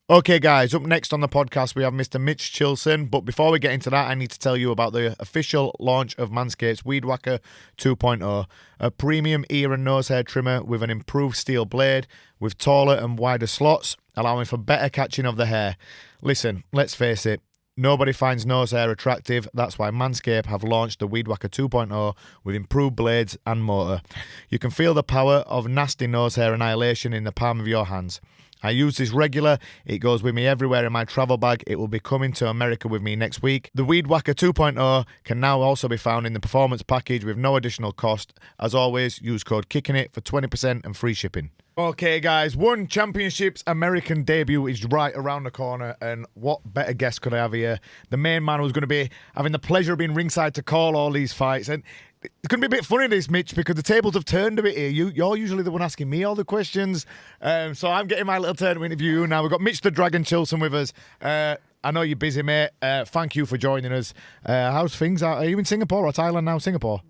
Okay, guys, up next on the podcast, we have Mr. Mitch Chilson. But before we get into that, I need to tell you about the official launch of Manscaped's Weed Whacker 2.0, a premium ear and nose hair trimmer with an improved steel blade with taller and wider slots, allowing for better catching of the hair. Listen, let's face it. Nobody finds nose hair attractive. That's why Manscaped have launched the Weed Whacker 2.0 with improved blades and motor. You can feel the power of nasty nose hair annihilation in the palm of your hands. I use this regular. It goes with me everywhere in my travel bag. It will be coming to America with me next week. The Weed Whacker 2.0 can now also be found in the performance package with no additional cost. As always, use code KICKINIT for 20% and free shipping. Okay, guys, One Championship's American debut is right around the corner, and what better guest could I have here? The main man who's going to be having the pleasure of being ringside to call all these fights. And it's going to be a bit funny, this, Mitch, because the tables have turned a bit here. You're usually the one asking me all the questions, so I'm getting my little turn to interview you now. We've got Mitch the Dragon Chilson with us. I know you're busy, mate. Thank you for joining us. How's things? Are you in Singapore or Thailand now? Singapore?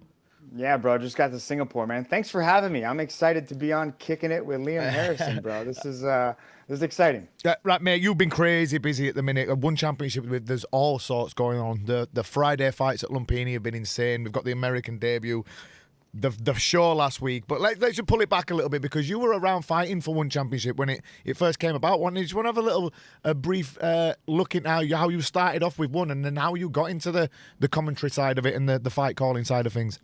Yeah, bro, just got to Singapore, man. Thanks for having me. I'm excited to be on Kicking It with Liam Harrison, bro. This is exciting. Right, mate, you've been crazy busy at the minute. One championship, there's all sorts going on. The Friday fights at Lumpini have been insane. We've got the American debut, the show last week. But let's just pull it back a little bit, because you were around fighting for One Championship when it first came about. Do you want to have a brief look at how you started off with One, and then how you got into the commentary side of it and the fight calling side of things?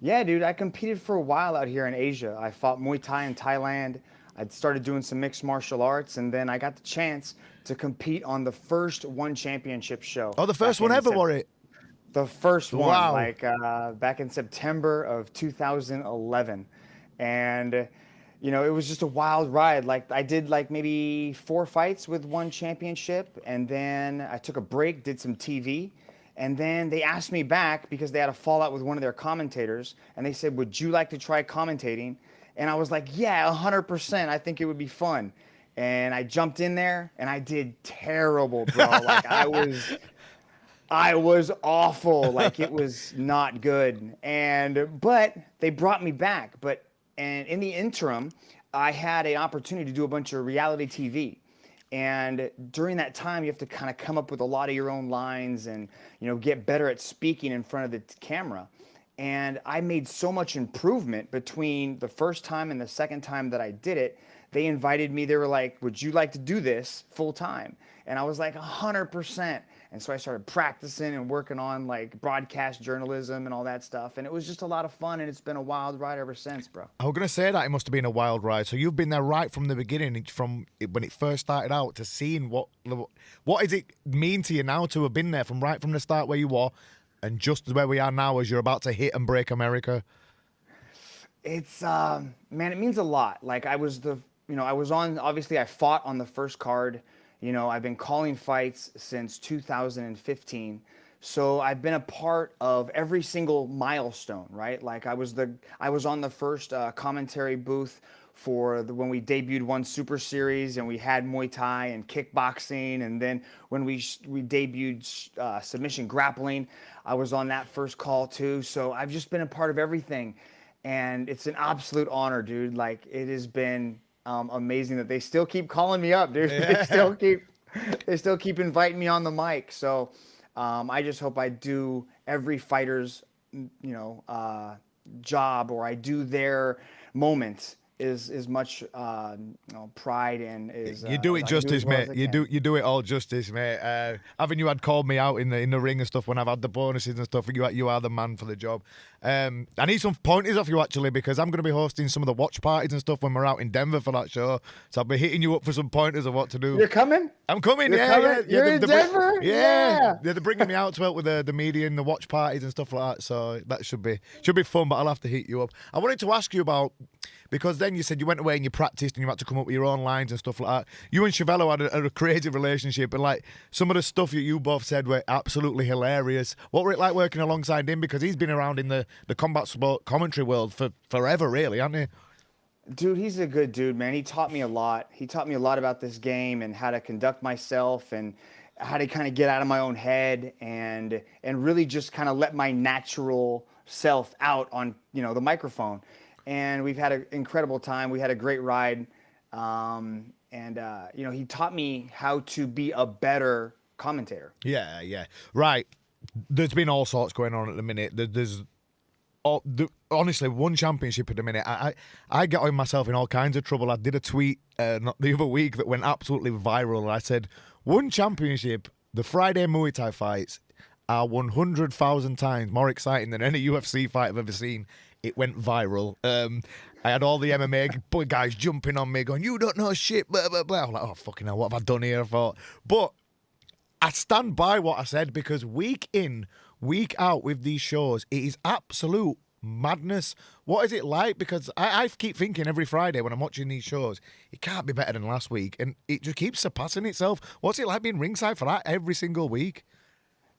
Yeah, dude, I competed for a while out here in Asia. I fought Muay Thai in Thailand. I'd started doing some mixed martial arts, and then I got the chance to compete on the first One Championship show. Oh, the first one ever, were it? The first one, Wow. back in September of 2011. And, it was just a wild ride. Like, I did maybe 4 fights with One Championship, and then I took a break, did some TV. And then they asked me back because they had a fallout with one of their commentators. And they said, would you like to try commentating? And I was like, yeah, 100%. I think it would be fun. And I jumped in there and I did terrible, bro. Like I was awful. Like it was not good. But they brought me back. And in the interim, I had an opportunity to do a bunch of reality TV. And during that time, you have to kind of come up with a lot of your own lines and, get better at speaking in front of the camera. And I made so much improvement between the first time and the second time that I did it. They invited me. They were like, would you like to do this full time? And I was like, 100%. And so I started practicing and working on broadcast journalism and all that stuff. And it was just a lot of fun. And it's been a wild ride ever since, bro. I was going to say that it must have been a wild ride. So you've been there right from the beginning, from when it first started out, to seeing what does it mean to you now to have been there from the start where you were and just where we are now as you're about to hit and break America? It's, man, it means a lot. Like I was obviously I fought on the first card. I've been calling fights since 2015. So I've been a part of every single milestone, right? Like I was on the first commentary booth for when we debuted One Super Series, and we had Muay Thai and kickboxing, and then when we debuted submission grappling, I was on that first call too. So I've just been a part of everything, and it's an absolute honor, dude. Like it has been amazing that they still keep calling me up, dude. Yeah. They still keep inviting me on the mic. So I just hope I do every fighter's job, or I do their moment is much pride and is You do it justice, mate. You do it all justice, mate. Haven't you had called me out in the ring and stuff when I've had the bonuses and stuff? You are the man for the job. I need some pointers off you actually, because I'm going to be hosting some of the watch parties and stuff when we're out in Denver for that show. So I'll be hitting you up for some pointers of what to do. You're coming? I'm coming. You're yeah, coming? yeah. You're in Denver? Yeah. They're bringing me out to help with the media and the watch parties and stuff like that. So that should be fun. But I'll have to hit you up. I wanted to ask you about, because then you said you went away and you practiced and you had to come up with your own lines and stuff like that. You and Chevello had a crazy relationship, and some of the stuff that you both said were absolutely hilarious. What were it like working alongside him? Because he's been around in the combat sport commentary world for forever, really, hasn't he? Dude, he's a good dude, man. He taught me a lot. He taught me a lot about this game and how to conduct myself and how to kind of get out of my own head and really just kind of let my natural self out on, the microphone. And we've had an incredible time. We had a great ride. you know, he taught me how to be a better commentator. Yeah. Right. There's been all sorts going on at the minute. There's honestly one championship at the minute. I get myself in all kinds of trouble. I did a tweet not the other week that went absolutely viral. I said one championship, the Friday Muay Thai fights, are 100,000 times more exciting than any UFC fight I've ever seen. It went viral. I had all the MMA guys jumping on me, going, "You don't know shit." Blah blah blah. I'm like, oh fucking hell, what have I done here? I thought, but I stand by what I said, because week in, week out with these shows, it is absolute madness. What is it like? Because I keep thinking every Friday when I'm watching these shows, it can't be better than last week, and it just keeps surpassing itself. What's it like being ringside for that every single week?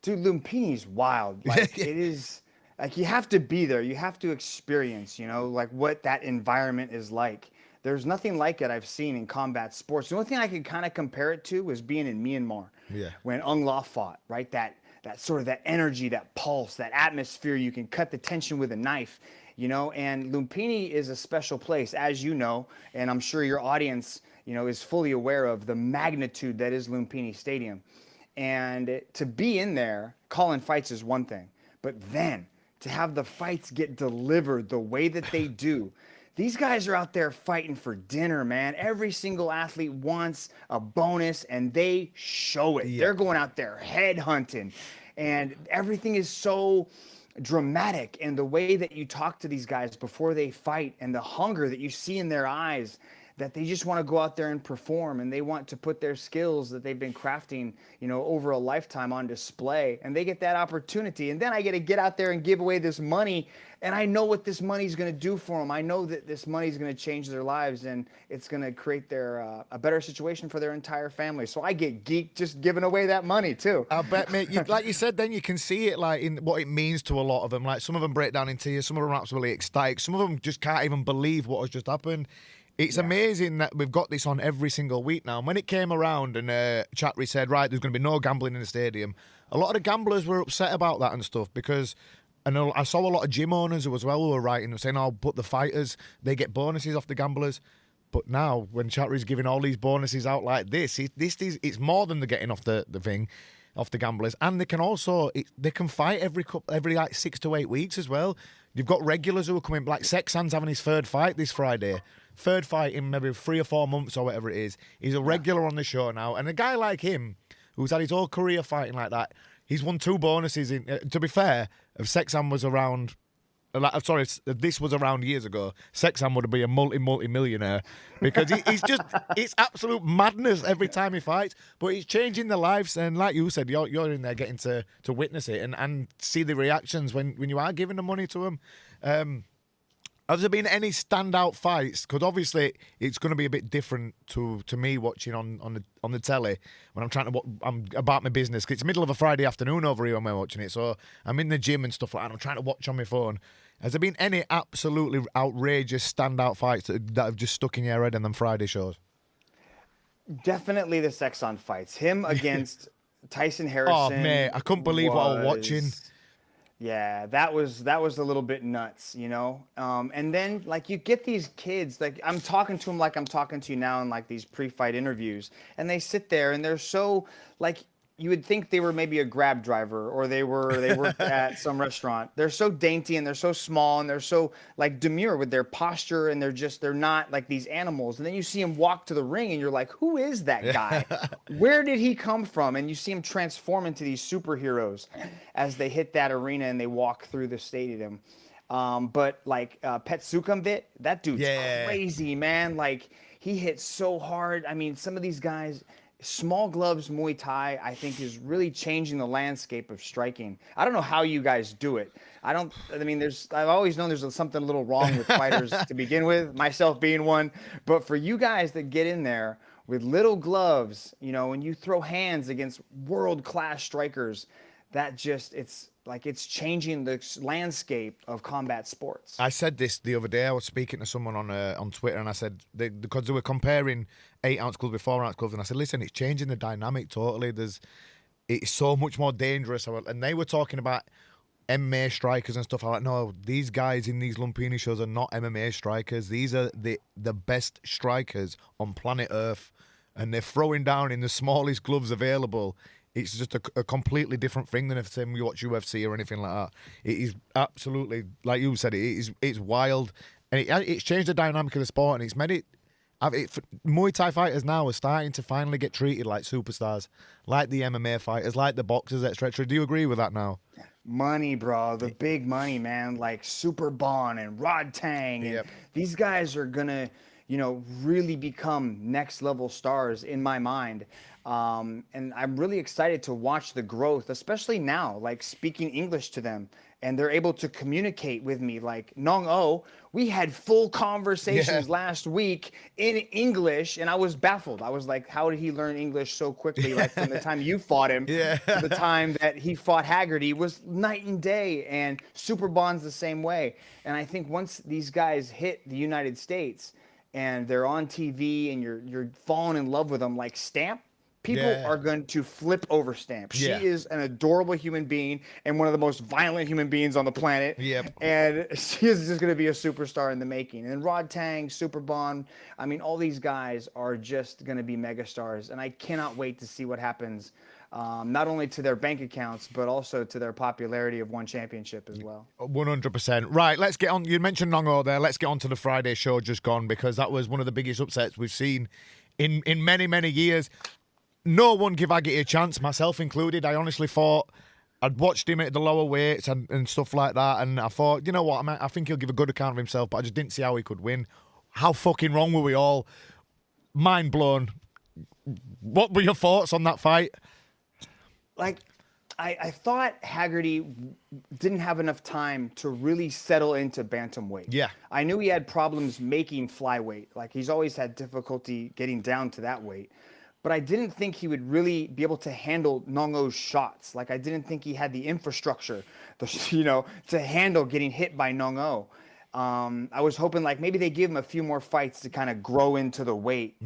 Dude, Lumpini's wild. Like it is, like you have to be there. You have to experience, you know, like what that environment is like. There's nothing like it I've seen in combat sports. The only thing I could kind of compare it to was being in Myanmar. Yeah. When Ung La fought, right? That sort of that energy, that pulse, that atmosphere, you can cut the tension with a knife, you know, and Lumpini is a special place, as you know, and I'm sure your audience, you know, is fully aware of the magnitude that is Lumpini Stadium. And to be in there, calling fights is one thing, but then to have the fights get delivered the way that they do, these guys are out there fighting for dinner, man. Every single athlete wants a bonus, and they show it. Yeah. They're going out there head hunting, and everything is so dramatic. And the way that you talk to these guys before they fight, and the hunger that you see in their eyes, that they just want to go out there and perform, and they want to put their skills that they've been crafting, you know, over a lifetime on display, and they get that opportunity. And then I get to get out there and give away this money, and I know what this money is going to do for them. I know that this money is going to change their lives, and it's going to create their a better situation for their entire family. So I get geeked just giving away that money too. I bet, mate. Like you said, then you can see it like in what it means to a lot of them. Like some of them break down in tears, some of them are absolutely ecstatic, some of them just can't even believe what has just happened. It's amazing that we've got this on every single week now. And when it came around and Chatry said, right, there's going to be no gambling in the stadium, a lot of the gamblers were upset about that and stuff, because I saw a lot of gym owners as well who were writing and saying, oh, but the fighters, they get bonuses off the gamblers. But now, when Chatry's giving all these bonuses out like this, it's more than they're getting off the thing, off the gamblers. And they can also, they can fight every like 6 to 8 weeks as well. You've got regulars who are coming, like Sexan's having his third fight this Friday. Third fight in maybe 3 or 4 months or whatever it is. He's a regular on the show now. And a guy like him, who's had his whole career fighting like that, he's won 2 bonuses. To be fair, if Sexan was around, sorry, if this was around years ago, Sexan would be a multi-millionaire, because he's just, it's absolute madness every time he fights. But he's changing their lives. And like you said, you're in there getting to witness it and see the reactions when you are giving the money to him. Has there been any standout fights? Because obviously it's going to be a bit different to me watching on the telly when I'm about my business. Cause it's the middle of a Friday afternoon over here when we're watching it, so I'm in the gym and stuff like that. I'm trying to watch on my phone. Has there been any absolutely outrageous standout fights that have just stuck in your head in them Friday shows? Definitely the Sexon fights. Him against Tyson Harrison. Oh man, I couldn't believe what I was watching. Yeah, that was a little bit nuts, you know? And then, like, you get these kids, like, I'm talking to them like I'm talking to you now in, like, these pre-fight interviews, and they sit there, and they're so, like, you would think they were maybe a Grab driver, or they worked at some restaurant. They're so dainty, and they're so small, and they're so, like, demure with their posture, and they're not like these animals. And then you see them walk to the ring, and you're like, who is that guy? Where did he come from? And you see them transform into these superheroes as they hit that arena and they walk through the stadium. But like Pet Sukhumvit, that dude's crazy, man. Like, he hits so hard. I mean, some of these guys, small gloves Muay Thai, I think, is really changing the landscape of striking. I don't know how you guys do it. I've always known there's something a little wrong with fighters to begin with, myself being one. But for you guys that get in there with little gloves, you know, and you throw hands against world-class strikers, that just, it's changing the landscape of combat sports. I said this the other day. I was speaking to someone on Twitter, and I said, because they were comparing 8-ounce gloves with 4-ounce gloves, and I said, listen, it's changing the dynamic totally. It's so much more dangerous. And they were talking about MMA strikers and stuff. I'm like, no, these guys in these Lumpini shows are not MMA strikers. These are the best strikers on planet Earth. and they're throwing down in the smallest gloves available. It's just a completely different thing than if you watch UFC or anything like that. It is absolutely, like you said, it's wild, and it's changed the dynamic of the sport, and it's made it. Muay Thai fighters now are starting to finally get treated like superstars, like the MMA fighters, like the boxers, etc. Do you agree with that now? Money, bro. The big money, man. Like Super Bon and Rod Tang. And Yep. these guys are going to, really become next level stars in my mind. And I'm really excited to watch the growth, especially now, like speaking English to them. And they're able to communicate with me. Like Nong O, we had full conversations last week in English, and I was baffled. I was like, how did he learn English so quickly? Like from the time you fought him to the time that he fought Haggerty was night and day. And Super Bond's the same way. And I think once these guys hit the United States and they're on TV and you're falling in love with them, like Stamp, people are going to flip over Stamp. She is an adorable human being and one of the most violent human beings on the planet. Yep. And she is just going to be a superstar in the making. And Rod Tang, Super Bond, I mean, all these guys are just going to be megastars. And I cannot wait to see what happens, not only to their bank accounts, but also to their popularity of one championship as well. 100%. Right, let's get on. You mentioned Nongo there. Let's get on to the Friday show just gone, because that was one of the biggest upsets we've seen in many, many years. No one give Haggerty a chance, myself included. I honestly thought I'd watched him at the lower weights and stuff like that, and I thought, you know what, I think he'll give a good account of himself, but I just didn't see how he could win. How fucking wrong were we all? Mind blown. What were your thoughts on that fight? Like, I thought Haggerty didn't have enough time to really settle into bantamweight. Yeah. I knew he had problems making flyweight. Like, he's always had difficulty getting down to that weight. But I didn't think he would really be able to handle Nongo's shots. Like, I didn't think he had the infrastructure, to handle getting hit by Nongo. I was hoping, like, maybe they give him a few more fights to kind of grow into the weight,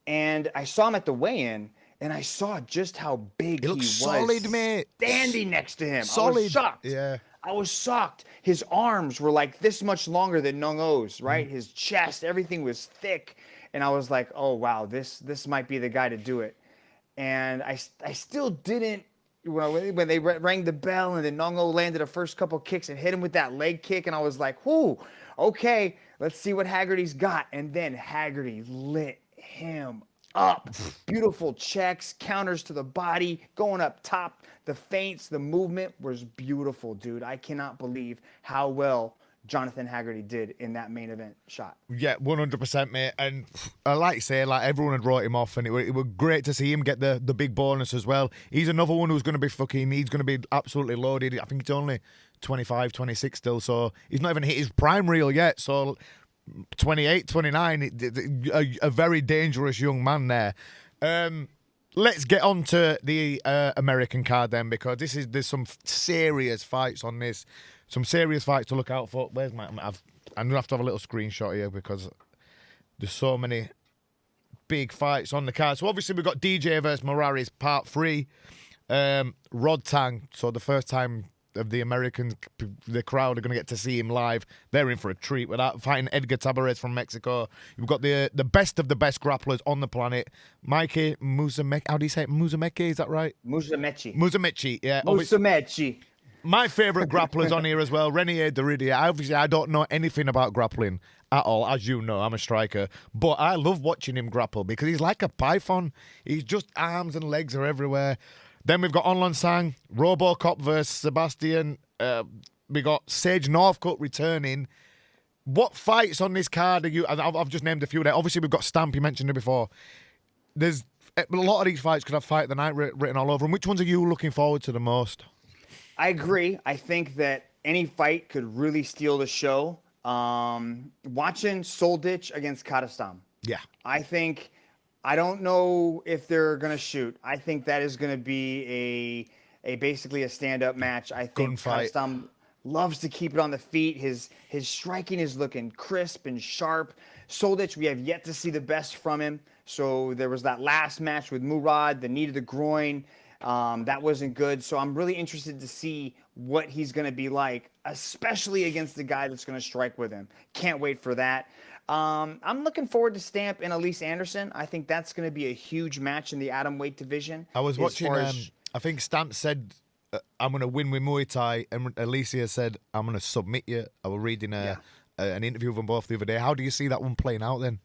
And I saw him at the weigh-in, and I saw just how big he was. Solid, mate. Standing next to him. Solid. I was shocked. Yeah. I was shocked. His arms were like this much longer than Nongo's, right? His chest, everything was thick. And I was like, oh, wow, this might be the guy to do it. And I still didn't, when they rang the bell and then Nongo landed the first couple kicks and hit him with that leg kick. And I was like, whoo, okay, let's see what Haggerty's got. And then Haggerty lit him up. Beautiful checks, counters to the body, going up top. The feints, the movement was beautiful, dude. I cannot believe how well Jonathan Haggerty did in that main event shot. Yeah, 100%, mate. And like you say, like everyone had wrote him off, and it was great to see him get the big bonus as well. He's another one who's going to be he's going to be absolutely loaded. I think he's only 25, 26 still, so he's not even hit his prime reel yet. So 28, 29, a very dangerous young man there. Let's get on to the American card then, because there's some serious fights on this. Some serious fights to look out for. I'm going to have to have a little screenshot here because there's so many big fights on the card. So obviously we've got DJ versus Morales part 3. Rod Tang, so the first time of the Americans, the crowd are going to get to see him live. They're in for a treat with that. Fighting Edgar Tabarez from Mexico. You've got the best of the best grapplers on the planet. Mikey Musumeci. How do you say it? Musumeci, is that right? Musumeci, yeah. Musumeci. My favourite grapplers on here as well, Renier Deridia. Obviously, I don't know anything about grappling at all. As you know, I'm a striker. But I love watching him grapple because he's like a python. He's just arms and legs are everywhere. Then we've got Onlon Sang, Robocop versus Sebastian. We got Sage Northcutt returning. What fights on this card are you... I've just named a few there. Obviously, we've got Stamp, you mentioned it before. There's a lot of these fights could have Fight of the Night written all over them. Which ones are you looking forward to the most? I agree. I think that any fight could really steal the show. Watching Solditch against Kadastam. Yeah. I don't know if they're going to shoot. I think that is going to be a basically a stand-up match. I think Kadastam loves to keep it on the feet. His striking is looking crisp and sharp. Solditch, we have yet to see the best from him. So there was that last match with Murad, the knee to the groin. That wasn't good. So I'm really interested to see what he's going to be like, especially against the guy that's going to strike with him. Can't wait for that. I'm looking forward to Stamp and Elise Anderson. I think that's going to be a huge match in the atomweight division. I was as watching. far as- I think Stamp said, "I'm going to win with Muay Thai," and Alicia said, "I'm going to submit you." I was reading an interview of them both the other day. How do you see that one playing out then?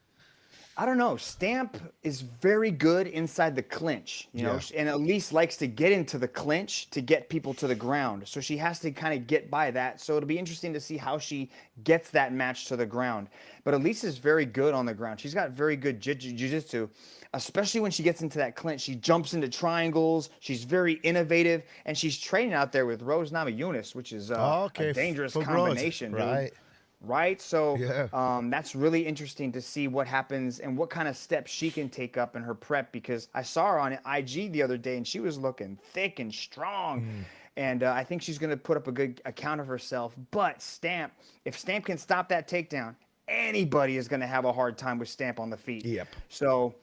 I don't know. Stamp is very good inside the clinch, you know, and Elise likes to get into the clinch to get people to the ground. So she has to kind of get by that. So it'll be interesting to see how she gets that match to the ground. But Elise is very good on the ground. She's got very good jiu-jitsu, especially when she gets into that clinch. She jumps into triangles. She's very innovative, and she's training out there with Rose Namajunas, which is a dangerous combination, dude. Right. Right. So Yeah. that's really interesting to see what happens and what kind of steps she can take up in her prep, because I saw her on IG the other day and she was looking thick and strong. And I think she's going to put up a good account of herself. But Stamp, if Stamp can stop that takedown, anybody is going to have a hard time with Stamp on the feet. Yep. So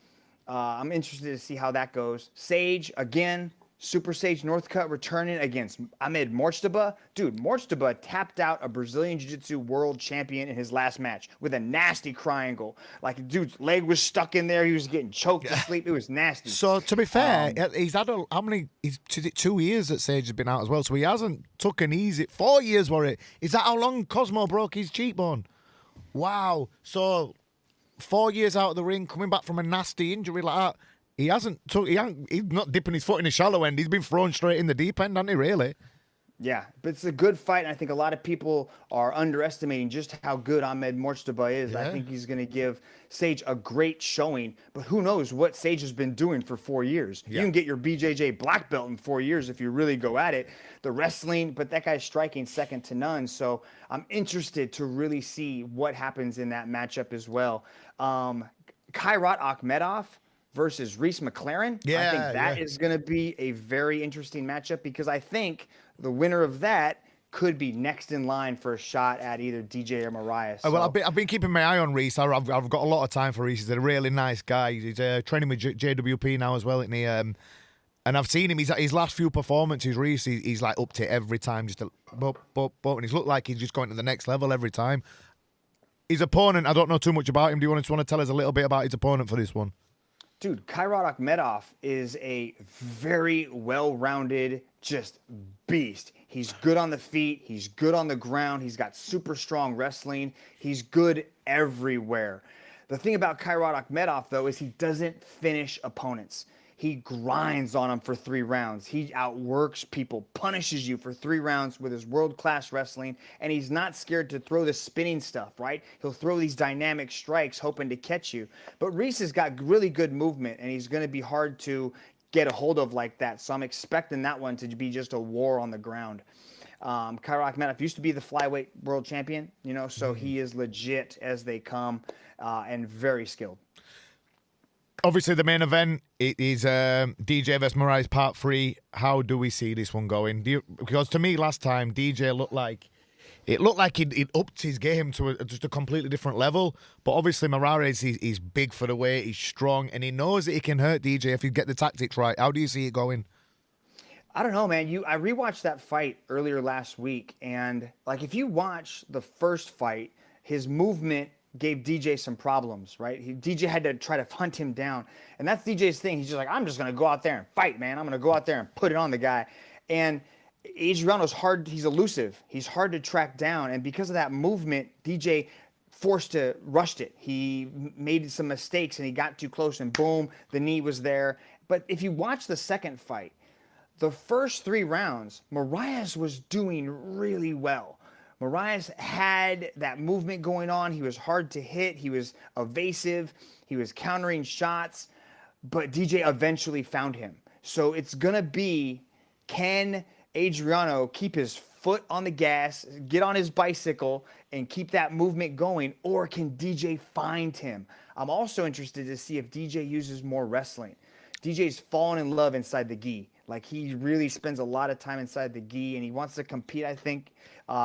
I'm interested to see how that goes. Sage, again, Super Sage Northcutt returning against Ahmed Mortstaba. Dude, Mortstaba tapped out a Brazilian Jiu-Jitsu world champion in his last match with a nasty triangle. Like, dude's leg was stuck in there. He was getting choked to sleep. It was nasty. So, to be fair, he's had how many? Is it 2 years that Sage has been out as well? So he hasn't took an easy 4 years. Were it? Is that how long Cosmo broke his cheekbone? Wow. So 4 years out of the ring, coming back from a nasty injury like that. He's not dipping his foot in the shallow end. He's been thrown straight in the deep end, hasn't he, really? Yeah, but it's a good fight, and I think a lot of people are underestimating just how good Ahmed Mortstaba is. Yeah. I think he's going to give Sage a great showing, but who knows what Sage has been doing for 4 years. Yeah. You can get your BJJ black belt in 4 years if you really go at it. The wrestling, but that guy's striking second to none, so I'm interested to really see what happens in that matchup as well. Kairat Akhmedov versus Reese McLaren. I think that is going to be a very interesting matchup, because I think the winner of that could be next in line for a shot at either DJ or Mariah. So. Well, I've been keeping my eye on Reese. I've got a lot of time for Reese. He's a really nice guy. He's training with JWP now as well, isn't he? And I've seen him. His last few performances, Reese, he's like up to every time, just and he's looked like he's just going to the next level every time. His opponent, I don't know too much about him. Do you want to tell us a little bit about his opponent for this one? Dude, Kairat Akhmedov is a very well-rounded, just beast. He's good on the feet. He's good on the ground. He's got super strong wrestling. He's good everywhere. The thing about Kairat Akhmedov, though, is he doesn't finish opponents. He grinds on them for 3 rounds. He outworks people, punishes you for 3 rounds with his world-class wrestling, and he's not scared to throw the spinning stuff, right? He'll throw these dynamic strikes hoping to catch you. But Reese has got really good movement, and he's going to be hard to get a hold of like that. So I'm expecting that one to be just a war on the ground. Kairat Akhmedov used to be the flyweight world champion, you know, so he is legit as they come and very skilled. Obviously, the main event it is DJ vs Mariah Part 3. How do we see this one going? Because to me, last time DJ looked like he'd upped his game to just a completely different level. But obviously, Mariah he's big for the weight, he's strong, and he knows that he can hurt DJ if he get the tactics right. How do you see it going? I don't know, man. I rewatched that fight earlier last week, and like if you watch the first fight, his movement gave DJ some problems, right? DJ had to try to hunt him down. And that's DJ's thing. He's just like, I'm just going to go out there and fight, man. I'm going to go out there and put it on the guy. And Adriano's hard. He's elusive. He's hard to track down. And because of that movement, DJ rushed it. He made some mistakes and he got too close and boom, the knee was there. But if you watch the second fight, the first 3 rounds, Mariah was doing really well. Mariah had that movement going on. He was hard to hit. He was evasive. He was countering shots. But DJ eventually found him. So it's going to be, can Adriano keep his foot on the gas, get on his bicycle, and keep that movement going? Or can DJ find him? I'm also interested to see if DJ uses more wrestling. DJ's fallen in love inside the gi. Like, he really spends a lot of time inside the gi, and he wants to compete, I think,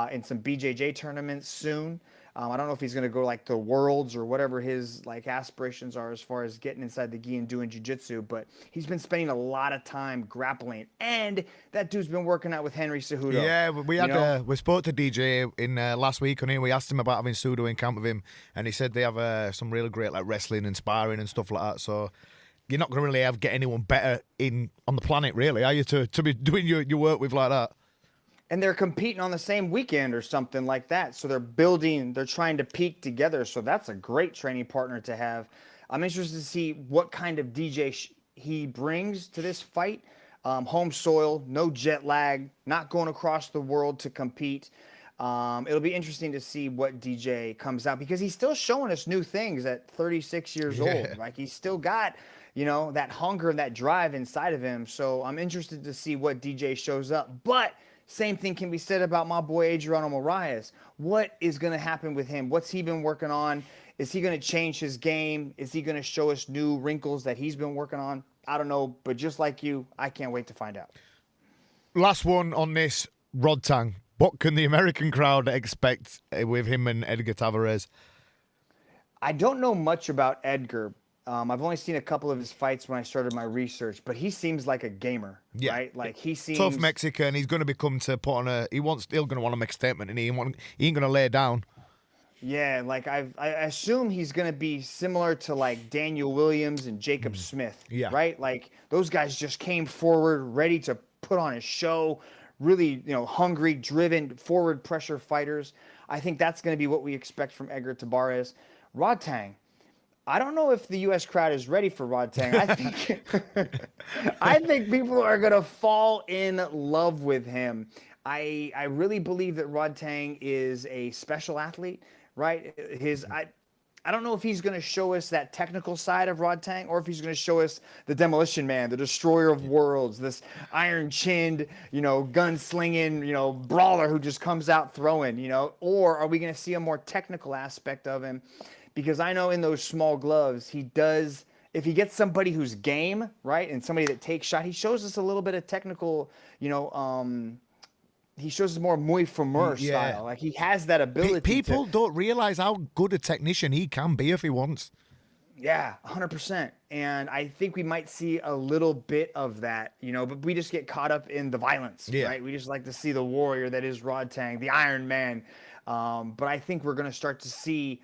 in some BJJ tournaments soon. I don't know if he's going to go like the worlds or whatever his like aspirations are as far as getting inside the gi and doing jiu-jitsu, but he's been spending a lot of time grappling, and that dude's been working out with Henry Cejudo. Yeah, we you had know? we spoke to DJ in last week, and we asked him about having Sudo in camp with him, and he said they have some really great like wrestling and sparring and stuff like that. So you're not going to really get anyone better on the planet, really, are you, to be doing your work with like that? And they're competing on the same weekend or something like that. So they're trying to peak together. So that's a great training partner to have. I'm interested to see what kind of DJ he brings to this fight. Home soil, no jet lag, not going across the world to compete. It'll be interesting to see what DJ comes out, because he's still showing us new things at 36 years old. Like, he's still got, that hunger and that drive inside of him. So I'm interested to see what DJ shows up. But same thing can be said about my boy Adriano Moraes. What is going to happen with him? What's he been working on? Is he going to change his game? Is he going to show us new wrinkles that he's been working on? I don't know, but just like you, I can't wait to find out. Last one on this, Rod Tang. What can the American crowd expect with him and Edgar Tavares? I don't know much about Edgar. I've only seen a couple of his fights when I started my research, but he seems like a gamer, right? Like, he seems tough Mexican. He's going to become to put on still going to want to make a statement, and he ain't going to lay down. Yeah, like I assume he's going to be similar to like Daniel Williams and Jacob Smith, right? Like, those guys just came forward ready to put on a show, really, hungry, driven, forward pressure fighters. I think that's going to be what we expect from Edgar Tavares. Rod Tang, I don't know if the U.S. crowd is ready for Rod Tang. I think people are going to fall in love with him. I really believe that Rod Tang is a special athlete, right? I don't know if he's going to show us that technical side of Rod Tang, or if he's going to show us the Demolition Man, the destroyer of worlds, this iron-chinned, gun-slinging, brawler who just comes out throwing, or are we going to see a more technical aspect of him? Because I know in those small gloves, he does, if he gets somebody who's game, right, and somebody that takes shot, he shows us a little bit of technical, he shows us more muy famur style. Like, he has that ability. People don't realize how good a technician he can be if he wants. Yeah, 100%. And I think we might see a little bit of that, but we just get caught up in the violence, right? We just like to see the warrior that is Rod Tang, the Iron Man. But I think we're going to start to see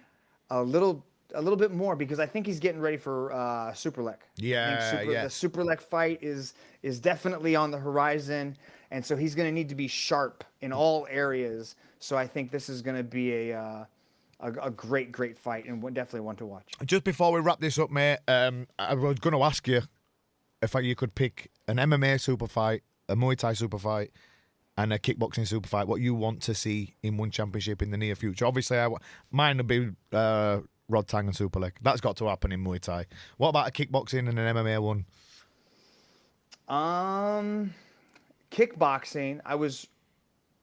a little bit more, because I think he's getting ready for Superlek. The Superlek fight is definitely on the horizon, and so he's going to need to be sharp in all areas. So I think this is going to be a great fight, and definitely one to watch. Just before we wrap this up, mate, I was going to ask you if you could pick an MMA super fight, a Muay Thai super fight, and a kickboxing super fight, what you want to see in one championship in the near future. Obviously, mine would be Rod Tang and Superlek. That's got to happen in Muay Thai. What about a kickboxing and an MMA one? Kickboxing, I was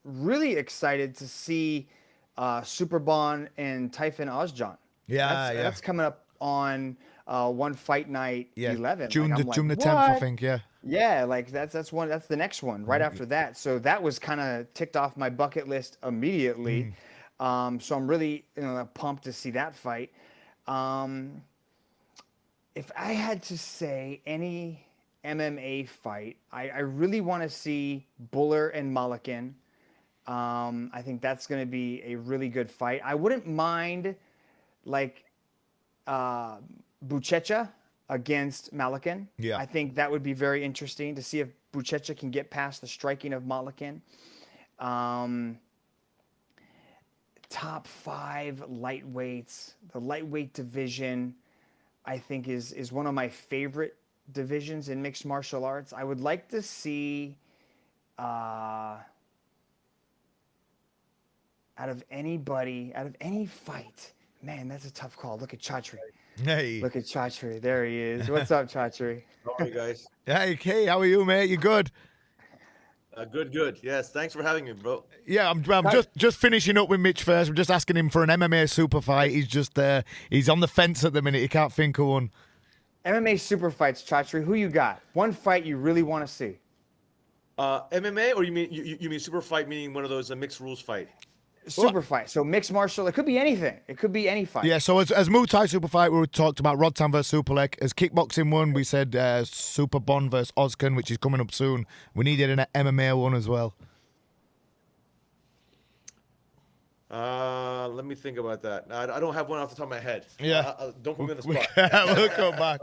really excited to see Superbon and Typhon Ozjan. That's coming up on One Fight Night 11. June the 10th, I think. Yeah, like that's the next one right after that. So that was kind of ticked off my bucket list immediately. So I'm really pumped to see that fight. If I had to say any MMA fight, I really want to see Buller and Mulligan. I think that's going to be a really good fight. I wouldn't mind like Buchecha against Mulligan. I think that would be very interesting to see if Buchecha can get past the striking of Mulligan. Top 5 lightweights. The lightweight division, I think, is one of my favorite divisions in mixed martial arts. I would like to see out of any fight. Man, that's a tough call. Look at Chatri. Hey. Look at Chatri. There he is. What's up, Chatri? How are you guys? Hey, how are you, mate? You good? Good. Yes, thanks for having me, bro. Yeah, I'm just finishing up with Mitch first. I'm just asking him for an MMA super fight. He's just he's on the fence at the minute. He can't think of one. MMA super fights, Chatri. Who you got? One fight you really want to see? MMA, or you mean super fight, meaning one of those mixed rules fight? Super fight. So mixed martial. It could be anything. It could be any fight. Yeah, so as Muay Thai super fight, we talked about Rodtan versus Superlek. As kickboxing one, we said Super Bond versus Ozkan, which is coming up soon. We needed an MMA one as well. Let me think about that. I don't have one off the top of my head. Yeah. Don't put me on the spot. We'll come back.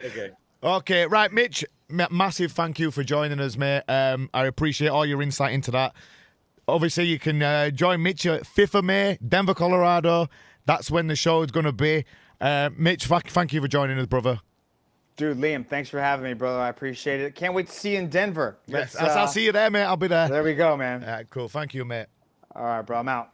Okay. Okay, right, Mitch, massive thank you for joining us, mate. I appreciate all your insight into that. Obviously, you can join Mitch at 5th of May, Denver, Colorado. That's when the show is going to be. Mitch, thank you for joining us, brother. Dude, Liam, thanks for having me, brother. I appreciate it. Can't wait to see you in Denver. Yes, I'll see you there, mate. I'll be there. There we go, man. Cool. Thank you, mate. All right, bro. I'm out.